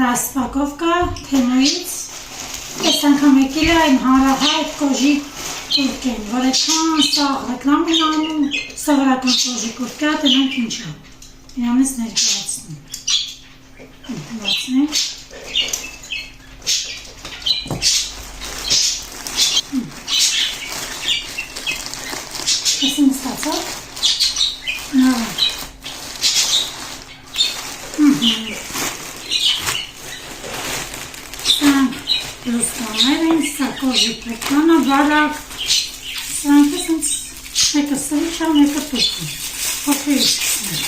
Raspakovka, Թեմոյից, այս անգամ եկել է այն հանրահայտ կոժի կուրկեն, որ այդքան սաղ ռեկլամ են անում, սովորական կոժի կուրկա, տնանք ինչա, իրանից ներկայացնում, բացնենք, այսին ստացավ, նավակ, Rustaner են, սա կոժի պրկանը, բարակ, սրանք ասենց մեկը սրիչ է, մեկը պրկն, հոքրից կսներ։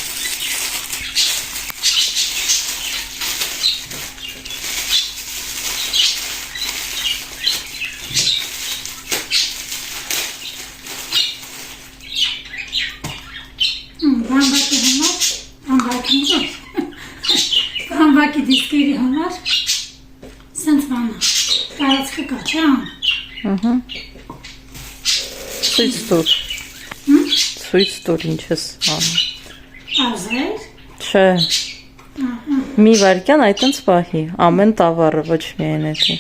Բամբակի համար, բամբակի դիսկերի համար, սենց բանը։ Տարածքը կա, չէ՞ ան։ Ցույց տուր։ Ցույց տուր ինչ ես անում։ Ազեր։ Չէ։ Մի վարքյան այտենց պահի, ամեն տավառը ոչ միայն էդի։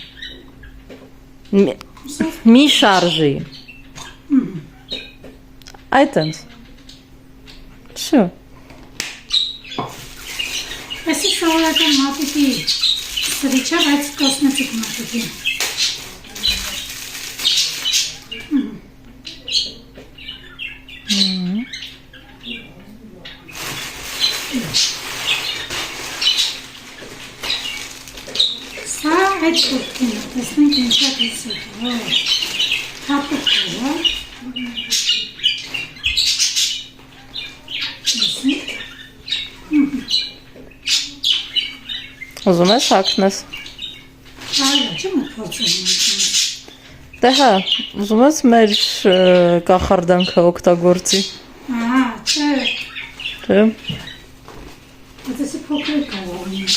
Մի շարժի։ Այտենց։ Շո։ Այսի սովորական մատիտի սրիչա, բայց կոսմետիկ մատիտի։ Սա այդ կուրկին է, տեսնենք ինչա տեսեք, հապուկ է, տեսնենք, Ուզում ես հագնես։ այո, չի մոտ փորձել մոտում։ Դե հա, ուզում ես մեր կախարդանքը օգտագործի։ Ահա, չէ, Չէ։ այդեսի փոքրիկ կարող եմ։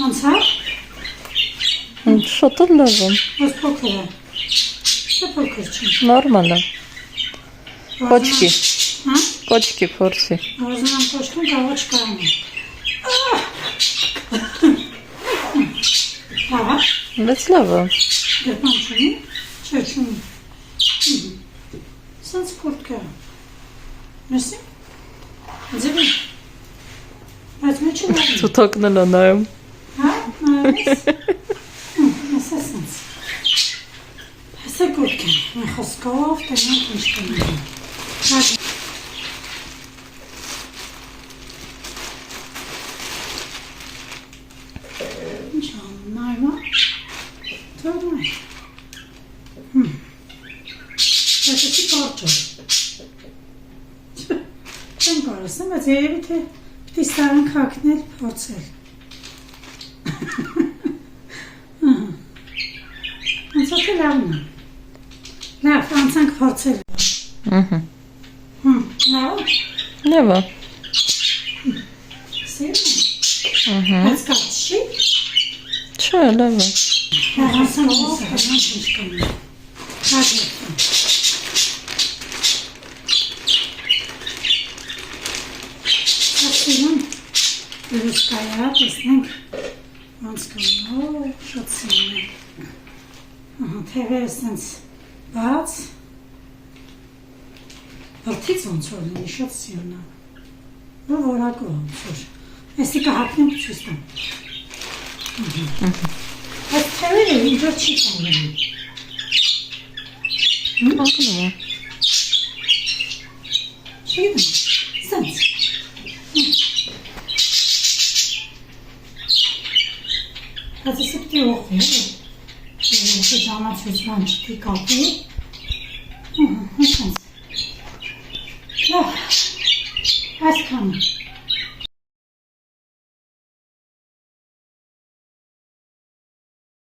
Անցավ, Շատ էլ լավ է։ ոս փոքր է, չէ փոքր չի։ Նորմալ է։ Կոչկի։ Հա? Կոչկի փորձի։ Ռոզանան կոչկին կարող չկարան է։ Հա, Բայց լավ է։ գրպան չունի, չէ չունի։ Սենց կուրտկա։ Մեսի, ձևի, բայց մի չի լավի։ Թութակն էլ նայում։ Հա, նայես, ես է սենց։ Ես է կուրտկեն, մի խոսքով, տնանք ինչ կնային։ Ինչ անում, նայում է, թող նայ։ Բայց էսի կարճ է։ Չեմ կարասեմ, բայց երևի թե պիտի ստարանք հակնել փորձել։ Անցած է լավն է։ Լավ, անցանք փորձել։ Լավ։ Լավ է։ Սիրում է։ Բայց կարճ չի։ Չէ, լավ է։ Հաղասան ոսը, հաղան ինչ կանում։ Հաղասան։ Սասիրում Լուսկայա, տեսնենք ոնց կանում, շատ սիրում է։ Թևերը սենց բաց, վրդից ոնց որ լինի, շատ սիրում է։ Որ որակով ոնց որ։ Էսի կհակնեմ ցույց տամ։ Այդ թևերը ինչ որ չի կանգնում։ Ակնում է։ Չի գիտեմ, սենց։ Բայց էսի պիտի օղվի, Եթե ժամացույցման չպի կապի, սենց։ Լավ, այսքանը։